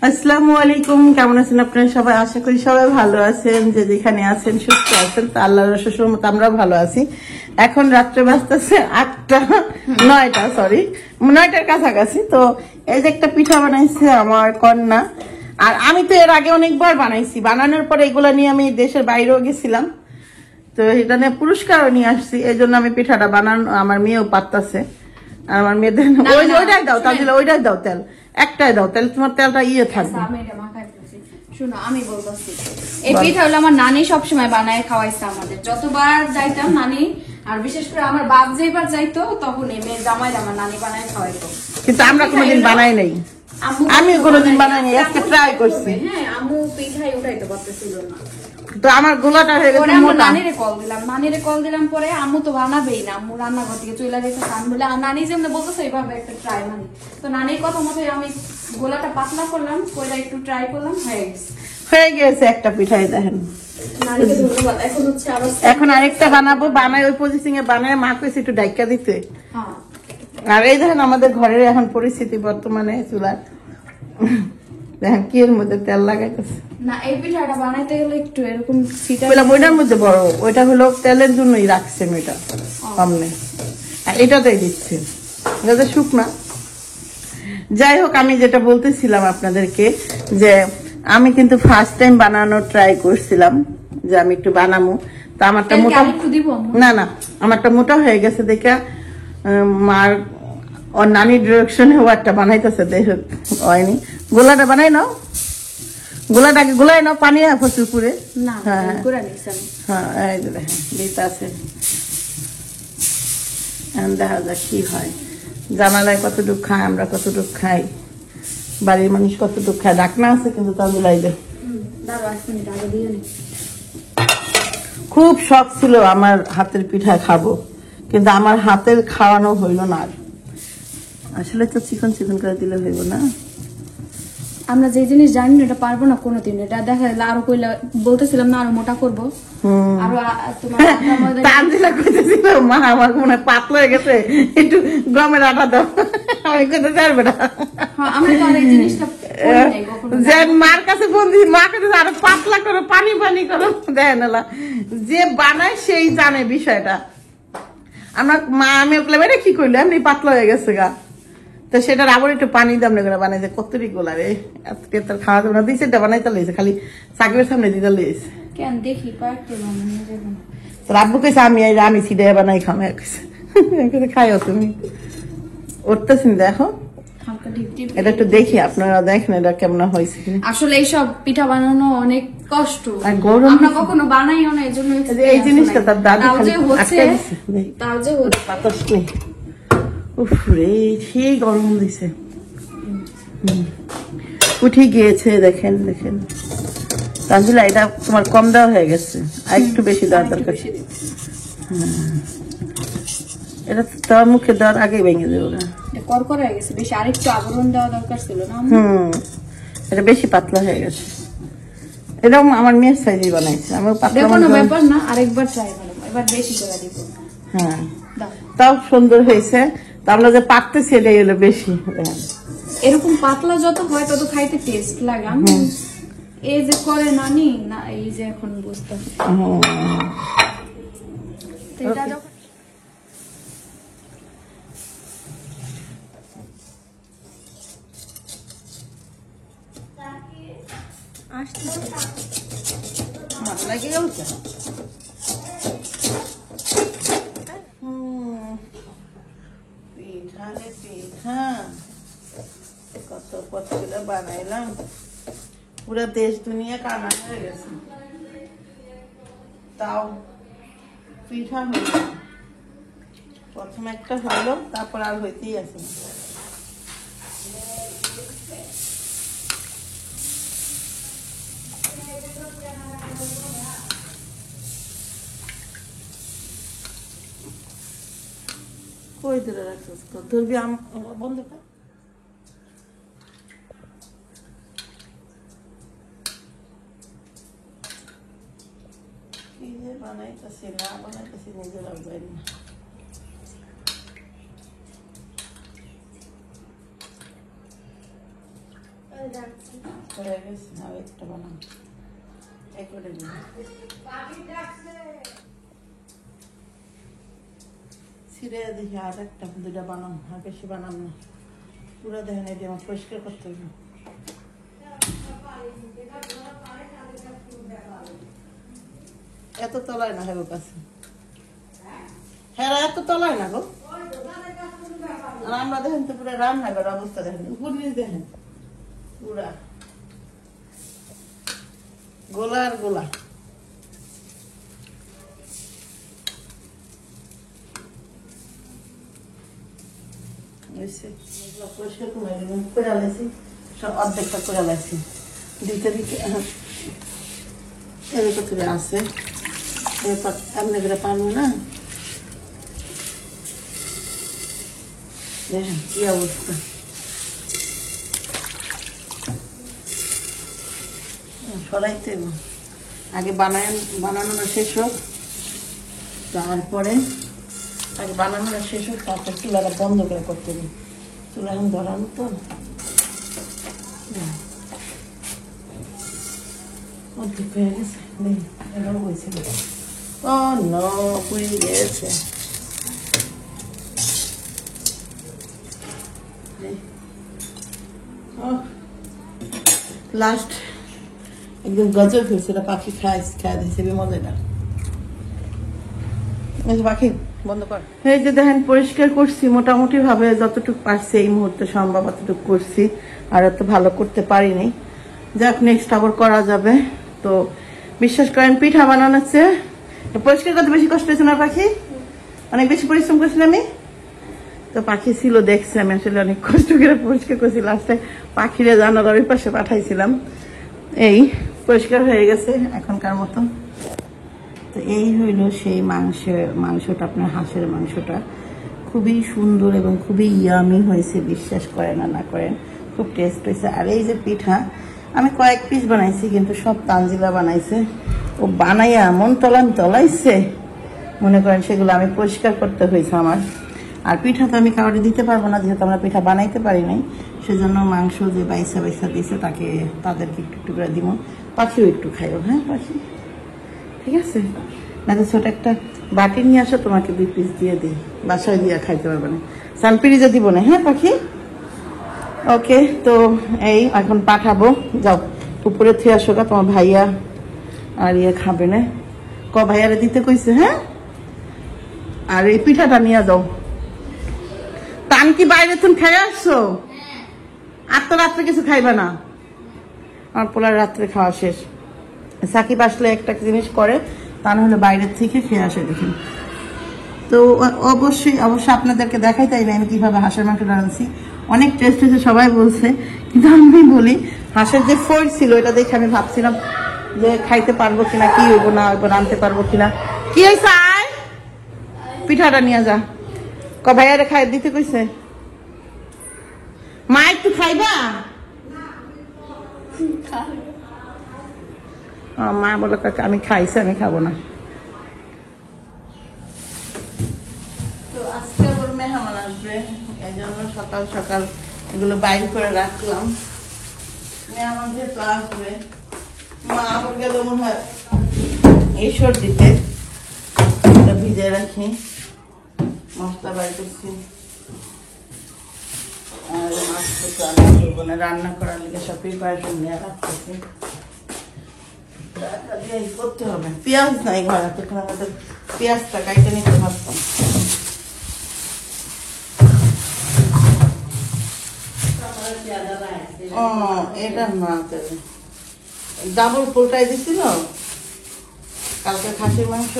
আসসালামু আলাইকুম, কেমন আছেন আপনারা সবাই? আশা করি সবাই ভালো আছেন, যে যেখানে আছেন সুস্থ আছেন। তো আল্লাহর অশেষ রহমতে আমরা ভালো আছি। এখন রাত্রে বাজতেছে 9টার কাছাকাছি। তো এই যে একটা পিঠা বানাইছে আমার কন্যা, আর আমি তো এর আগে অনেকবার বানাইছি। বানানোর পরে এগুলা নিয়ে আমি দেশের বাইরেও গেছিলাম, তো এটা নিয়ে পুরস্কারও নিয়ে আসছি। এই জন্য আমি পিঠাটা বানানো, আমার মেয়েও পারতাছে। আর আমার মেয়েদের ওইটাই দাও, তাহলে ওইটাই দাও, তেল একটাই দাও, তাহলে তোমার তেলটা থাকবে। শুনো, আমি বলতেছি, এই পিঠা হলো আমার নানি সবসময় বানায় খাওয়াইছে আমাদের। যতবার যাইতাম নানি, আর বিশেষ করে আমার বাপ যেবার যাইতো তখন এই মেয়ে জামাই আমার নানি বানায় খাওয়াইতো, কিন্তু আমরা কোনোদিন বানাই নাই। আমি কোনোদিন বানাই নাই, আজকে ট্রাই করছি। হ্যাঁ, আম্মু পিঠাই উঠাইতে পারতেছিল না। তো আমার গোলাটা হয়ে গেছে মোটা। নানিরে কল দিলাম পরে আম্মু তো বানাবেই না, আম্মু রান্নাঘর থেকে চলে গেছে। আমি বলে নানি যেমন বলতেছে এইভাবে একটা ট্রাই মানি। তো নানির কথা মতো আমি গোলাটা পাতলা করলাম, কইরা একটু ট্রাই করলাম, হয়ে গেছে একটা পিঠাই। দেখেন, নানিকে ধন্যবাদ। এখন আরেকটা বানাবো, বানাই ওই পজিশন এ বানায় মা কইছে একটু ডাইকা দিতে। আর এই দেখেন আমাদের ঘরের এখন পরিস্থিতি বর্তমানে চুলার দেখেন কি এর মধ্যে তেল লাগাইতেছে না। এই পিঠাটা বানাইতে গেলে একটু এরকম ওইটার মধ্যে বড়, ওইটা হলো তেলের জন্যই রাখছেন ওইটা সামনে, আর এটাতেই দিচ্ছে, এটা শুকনা। যাই হোক, আমি যেটা বলতেছিলাম আপনাদেরকে, যে আমি কিন্তু ফার্স্ট টাইম বানানোর ট্রাই করছিলাম, যে আমি একটু বানাবো। তা আমারটা মোটা, না আমারটা মোটা হয়ে গেছে দেখে মার ওর নানির ডিরেকশনে একটা বানাইতেছে, দেখ হয়নি। গোলাটা বানাই নাও, গোলাটাকে গোলাই নাও, পানি প্রচুর পুরে। হ্যাঁ, এই যে দেখেন দিতে আছে, দেখা যাক কি হয়। জানালায় কতটুকু খায়, আমরা কতটুকু খাই, বাড়ির মানুষ কতটুকু খায়। ডাকনা আছে কিন্তু তা বুলাই দে। খুব শখ ছিল আমার হাতের পিঠা খাবো, কিন্তু আমার হাতের খাওয়ানো হইল না। আসলে তো চিকন চিকন করে দিলে হইব না। আমরা যে জিনিস জানি না এটা পারবো না কোনোদিন। এটা দেখা গেল আরো কইলা বলতেছিলাম না আরো মোটা করবো, আরো তোমার তানজিলা কইতেছিল মা আমার মনে পাতলা হয়ে গেছে, একটু গমের আটা দাও। আমি কইতে পারবে না। হ্যাঁ, আমরা তো এই জিনিসটা যে মার কাছে বন্দি, মা কাছে আরো পাতলা করো, পানি পানি করো। দেখেন যে বানায় সেই জানে বিষয়টা। আমরা মা আমি বললাম এটা কি করলো, এমনি পাতলা হয়ে গেছে গা। তো সেটার আবার একটু পানি দাম করে বানাই, যে কতটি গোলা রে, আজকে তার খাওয়া যাবে না। দুই চারটা বানাইতে লেগেছে, খালি চাকরির সামনে দিতে লেগেছে। কেন দেখি তোর আব্বু কইছে আমি সিডে বানাই খামে খাইও তুমি। উঠতেছি দেখো, এটা একটু দেখি, আপনারা দেখেন এটা কেমন হয়েছে। আসলে এইসব পিঠা বানানো অনেক কষ্ট, আমরা কখনো বানাইও না, এই জন্য এই জিনিসটা তার দাদি খালি তাও যে বাতাস নেই। উফ রে, সেই গরম দিছে, উঠে গিয়েছে। দেখেন দেখেন তানজিলা, এটা তোমার কম দেওয়া হয়ে গেছে, আর একটু বেশি দেওয়ার দরকার। এটা তোমার মুখে দেওয়ার আগে ভেঙে দেবো না, করকরা হয়ে গেছে বেশি, আরেকটু আবরণ দেওয়া দরকার ছিল না। এটা বেশি পাতলা হয়ে গেছে। এটাও আমার মেয়ের সাইজে বানাইছে, আমি পাতলা কোনো ব্যাপার না, আরেকবার ট্রাই করব, এবার বেশি করে দিব। হ্যাঁ, তাও সুন্দর হয়েছে। তা আমরা যে পাকতেছি এটাই হলো বেশি। এরকম পাতলা যত হয় তত খাইতে টেস্ট লাগে। আমি এই যে করে নানি না, এই যে এখন বুঝতে কত পছন্দ বানাইলাম, পুরো দেশ দুনিয়া কানা হয়ে গেছে। তাও পিঠা হইল, প্রথম একটা হইলো, তারপর আর হইতেই আছে। কই ধরে রাখছিস, ধরবি বন্ধ কর। বানাইতেছি না বানাইতেছি নিজেরা জানি না। যাচ্ছি হয়ে গেছে, আর একটা বানাবো। এই করে দিই। ছিঁড়ে দেখি আর একটা 2টা বানাবো, আর বেশি বানাবো না। পুরো দেখেন এটি আমার পরিষ্কার করতে হবে। এত তলায় না হেগো কাছে, হ্যাঁ এত তলায় না গো। আর আমরা দেখেন তো পুরো রান্না করার অবস্থা দেখেন, উপর নিচ দেখেন পুরা গোলা আর গোলা। পরিষ্কার করে আলাইছি, সব অর্ধেকটা করে আলাইছি। দিতে দিতে এরকম করে আছে, এমনি করে পারবো না। দেখেন কি অবস্থা, সরাইতে আগে বানানোটা শেষ হোক, তারপরে আগে বানানোটা শেষ হোক, তারপর চুলাটা বন্ধ করে করতে দিই। চুলা এখন ধরানো তো অর্ধেক হয়ে গেছে, এটাও হয়েছিল। ও নো, পুড়ে গেছে। লাস্ট একদম গজব হয়েছিল, পাখি খায় দিয়েছে মজাটা। পাখি বন্ধ কর। এই যে দেখেন পরিষ্কার করছি মোটামুটি ভাবে, যতটুকু পারছি এই মুহূর্তে সম্ভব অতটুকু করছি, আর এত ভালো করতে পারিনি। যাক, নেক্সট আবার করা যাবে। তো বিশ্বাস করেন পিঠা বানানোর চেয়ে পরিষ্কার করতে বেশি কষ্ট হয়েছে না পাখি, অনেক বেশি পরিশ্রম করছিলাম আমি। তো পাখি ছিল দেখছি, আমি আসলে অনেক কষ্ট করে পরিষ্কার করছি। লাস্টে পাখিরে জানালার ওই পাশে পাঠাইছিলাম। এই পরিষ্কার হয়ে গেছে এখনকার মতো। তো এই হইল সেই মাংসটা, আপনার হাঁসের মাংসটা খুবই সুন্দর এবং খুবই ইয়ামি হয়েছে, বিশ্বাস করেন আর না করেন, খুব টেস্ট হয়েছে। আর এই যে পিঠা আমি কয়েক পিস বানাইছি, কিন্তু সব তানজিলা বানাইছে। ও বানাইয়া এমন তলাইছে, মনে করেন সেগুলো আমি পরিষ্কার করতে হয়েছে আমার। আর পিঠা তো আমি কাউকে দিতে পারবো না, যেহেতু আমরা পিঠা বানাইতে পারি নাই। সেজন্য মাংস যে বাইসা দিয়েছে তাদেরকে একটু করে দিব। পাখিও একটু খাইও। হ্যাঁ পাখি, ঠিক আছে না? তো ছোট একটা বাটি নিয়ে আসো, তোমাকে 2 পিস দিয়ে দিই, বাসায় দিয়ে খাইতে পারবে না, সানপিরিজে দিব না। হ্যাঁ পাখি, ওকে। তো এই এখন পাঠাবো, যাও উপরে থুয়ে আসো, তোমার ভাইয়া আর খাবে না, ভাইয়ারে দিতে কইছে। হ্যাঁ, আর এই পিঠাটা নিয়ে যাও। তান কি বাইরে তুমি খেয়ে আসছো? আর তো রাত্রে কিছু খাইবা না? আমার পোলার রাত্রে খাওয়া শেষ। সাকিব আসলে একটা জিনিস করে, তা না হলে বাইরের থেকে খেয়ে আসে দেখুন। তো অবশ্যই আপনাদেরকে দেখাই, তাই না আমি কিভাবে হাঁসের মাংস রাঁধছি। অনেক টেস্ট হয়েছে সবাই বলছে, কিন্তু আমি বলি হাঁসের যে ফোর ছিল ওটা দেখে আমি ভাবছিলাম যে খাইতে পারবো কিনা, কি হইবো না হইবো, রাঁধতে পারবো কিনা। কি হয়েছে? আয় পিঠাটা নিয়ে যা, ভাইয়ারে খাই দিতে কইছে। মা একটু খাইবা? মা বলো আমি খাইছি, আমি খাবো না। তো আজকে ওর মেহমান আসবে, এই জন্য সকাল সকাল এগুলো বাইর করে রাখলাম। মেহমান যেহেতু আসবে, মা আবার গেল মনে হয় এইসব দিতে, ভিজে রাখি। মশলা বাইর করছি, আর মাছ তো রান্না করবো না, রান্না করার লিগে সব প্রিপারেশন নিয়ে রাখতেছি। করতে হবে, পেঁয়াজ নাই ঘরে, তখন আমাদের পেঁয়াজটা কাইটে নিতে পারতাম। ও এটা না, ডাবল পোলটাই দিছিল কালকে খাসির মাংস,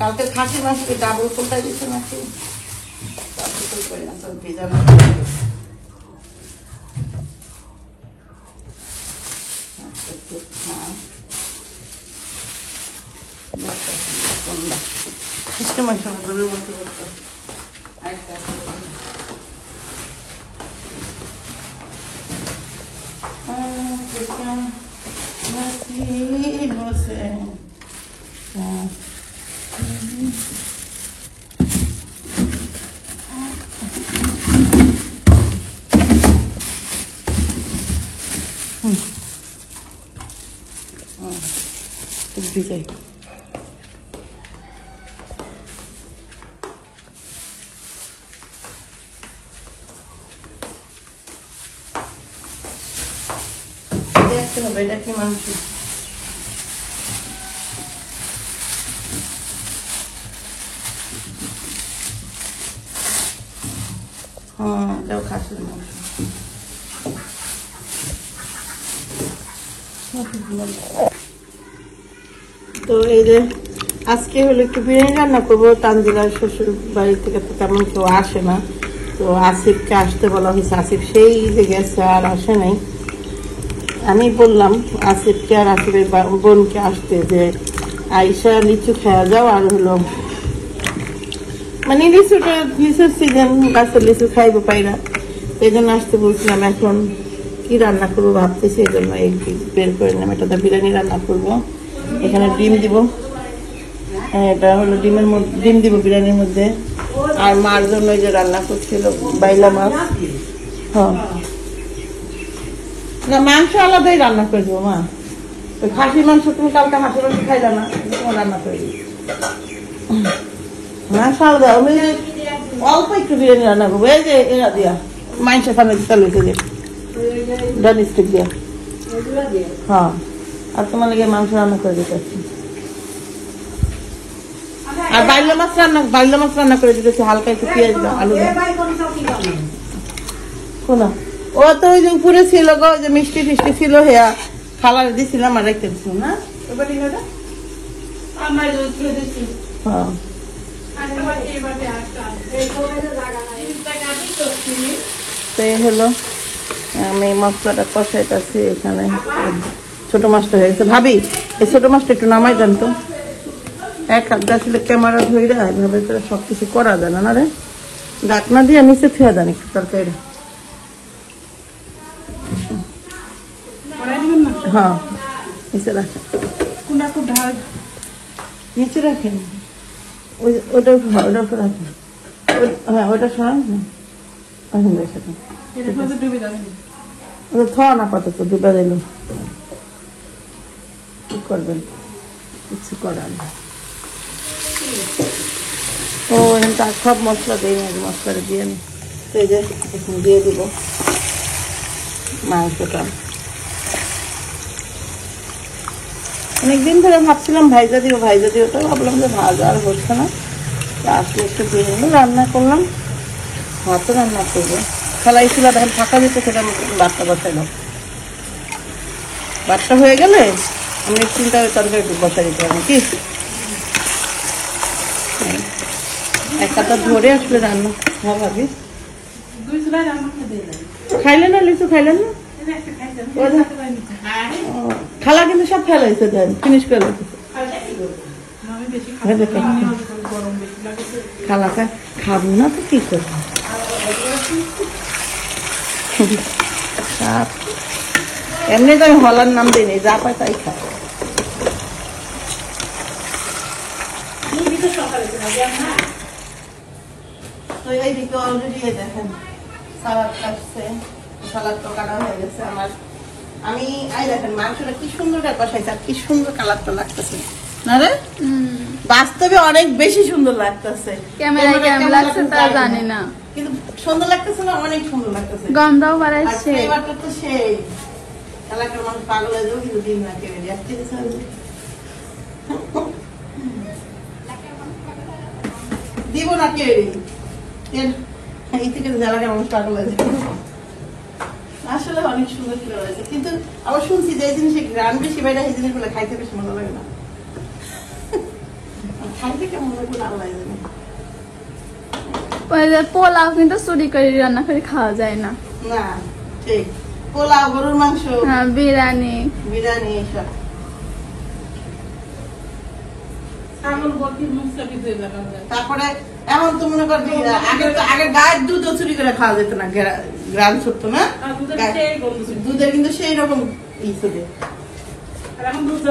কালকে খাসির মাংস ডাবল পোলটাই দিচ্ছে নাকি? ভেজা মাংস গরুর মতো করতে বসে। ভিজাই। দেখতে হবে এটা কি মাংস। এটাও খাসির মাংস। তো এই যে আজকে হলো একটু বিরিয়ানি রান্না করবো। তানজিলার শ্বশুর বাড়ি থেকে তো তেমন কেউ আসে না, তো আসিফকে আসতে বলা হয়েছে। আসিফ সেই যে গেছে আর আসে নাই। আমি বললাম আসিফকে আর আসিফের বোনকে আসতে, যে আইসা লিচু খাওয়া যাও, আর হলো মানে লিচুর সিজন, গাছের লিচু খাইবো পাইরা, এই জন্য আসতে বলছিলাম। এখন কি রান্না করবো ভাবতেছি, এই জন্য এই বের করে নিলাম। এটা বিরিয়ানি রান্না করবো, এখানে ডিম দিব। এটা হলো ডিমের মধ্যে ডিম দিব বিরিয়ানির মধ্যে। আর মার জন্য যে রান্না করছিল বাইলা মাছ। হ্যাঁ, না মাংস আলাদাই রান্না করে দেবো মা। ওই খাসির মাংস তুমি কালকে হাঁসের মাংস খাইলা না, তোমার রান্না করে দিই। মাংস আলাদা, আমি অল্প একটু বিরিয়ানি রান্না করবো। এই যে এরা দিয়া মাংসের সামনে চালু যে ডান স্টিক দিয়া। হ্যাঁ, আর তোমার লেগে মাংস রান্না করে দিতেছি। আর বাইলা মাছ রান্না করে দিতেছি, হালকা একটু পেঁয়াজ দাও, আলু দাও। কোন ও তো ওই যে উপরে ছিল গো, যে মিষ্টি টিষ্টি ছিল, হেয়া খালার দিছিলাম আর রেখে দিচ্ছিল না। হ্যাঁ, তো এই হলো আমি মশলাটা কষাইতেছি। এখানে ছোট মাছটা হয়ে গেছে। ভাবি এই ছোট মাছটা একটু নামাই দেন তো। এক হাত আসলে ক্যামেরা ধরে এভাবে করে সবকিছু করা যায় না রে। ডাকনা দিয়ে নিচে থুয়া দেন একটু তরকারি। হ্যাঁ, নিচে রাখেন, নিচে রাখেন। ওটা রাখেন। হ্যাঁ, ওটা সরান। থন আপাতত দুটা দিল, কি করবেন, কিছু করার না। ও এখানে সব মশলা দিই, মশলাটা দিয়ে নি। তো এই যে এখন দিয়ে দিব মাংসটা। অনেকদিন ধরে ভাবছিলাম ভাইজা দিও, তো ভাবলাম যে ভাজা আর হচ্ছে না। আসলে একটু বিরিয়ানি রান্না করলাম, ভাতও রান্না করবো। খেলাই ছিল তখন ফাঁকা দিত, সেটা ভাতটা বসাইলাম। ভাতটা হয়ে গেলে আমি চিন্তা তরকারি একটু বসাই দিতে পারবো কি। এক হাতা ধরে আসলে রান্না। হ্যাঁ ভাবি, খাইলেন না লিচু? খাইলেন না? খালা কিন্তু সব ফেলাইছে, দেন ফিনিশ করে খালাকে খাবো না তো কি করবো। এমনি তো আমি হলার নাম দিইনি, যা পাই তাই খাই। তো এইদিকে অলরেডি দেখেন সালাদ কাটছে, সালাদ তো কাটা হয়ে গেছে আমার। আমি দেখেন মাংসটা কি সুন্দর করে কষাইছে, আর কি সুন্দর কালারটা লাগতেছে না রে। বাস্তবে অনেক বেশি সুন্দর লাগতেছে, ক্যামেরায় কেমন লাগছে তা জানি না, কিন্তু সুন্দর লাগতেছে না, অনেক সুন্দর লাগতেছে। গন্ধও বাড়াইছে। এবারটা তো সেই এলাকার মানুষ পাগল হয়ে যাবে, কিন্তু ডিম না কেটে যাচ্ছে। দিব না কে এই থেকে এলাকার মানুষ পাগল হয়ে যাবে। আসলে অনেক সুন্দর ছিল হয়েছে, কিন্তু আবার শুনছি যে এই জিনিসে গ্রাম বেশি বাইরে, এই জিনিসগুলো খাইতে বেশি মজা লাগে না। খাইতে কেমন লাগবে আল্লাহ জানে। পোলাও কিন্তু চুরি করে রান্না করে খাওয়া যায় না। না ঠিক, পোলাও, গরুর মাংস, বিরিয়ানি এসব। তারপরে এমন তো মনে করবি আগে গায়ের দুধও চুরি করে খাওয়া যেত না, গ্রাম ছোট্ট না, দুধের কিন্তু সেই রকম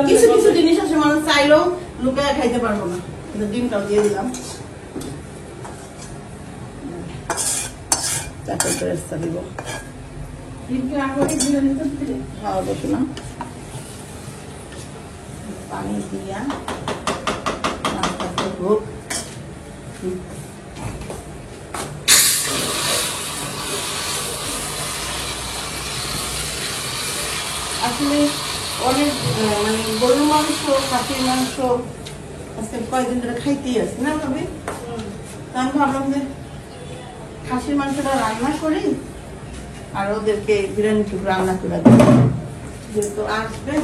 কিছু কিছু জিনিস আছে মানুষ চাইলেও লুকায় খাইতে পারবো না। ডিমটাও দিয়ে দিলাম, তারপর বেরেস্তা দিব। খাওয়া বসো না, পানি দিয়া হোক। আসলে অনেক মানে গরুর মাংস, খাসির মাংস আজকে কয়েকদিন ধরে খাইতেই আছে না ভাবি। আমি ভাবলাম যে খাসির মাংসটা রান্না করি আর ওদেরকে বিরিয়ানি টুকু রান্না করে দিই, যেহেতু আসবেন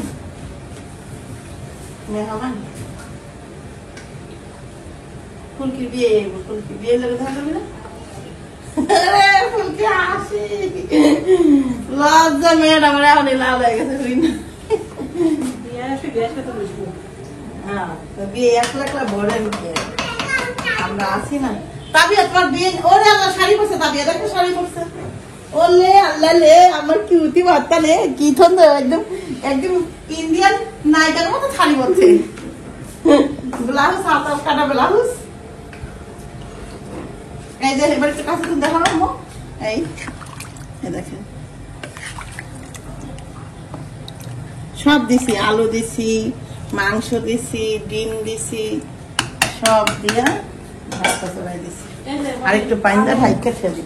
মেহমান। ফুলকির বিয়ে, ফুলকির বিয়ে লেগে থাকবে না? ফুলকি হাসি লজ্জা মেয়েটা আমার এখন লাল হয়ে গেছে। বিয়ে একলা একলা ভরেন, আমরা আছি না। তাবিয়া তোমার বিয়ে, ওরে আল্লাহ শাড়ি পরছে, তাবিয়া দেখো শাড়ি পরছে, ওলে আল্লাহ লে আমার কিউটি বার্তা নে, কি সুন্দর একদম একদম ইন্ডিয়ান নায়িকার মতো শাড়ি পরছে। ব্লাউজ হাতা কাটা ব্লাউজ। এই যে এবার একটু কাছে দেখো না, এই দেখেন সব দিছি, আলু দিছি, মাংস দিছি, ডিম দিছি, সব দিয়া ভাতটা চড়াই দিছি। আর একটু পানি দিয়ে ঢাইকা খেয়ে দিই।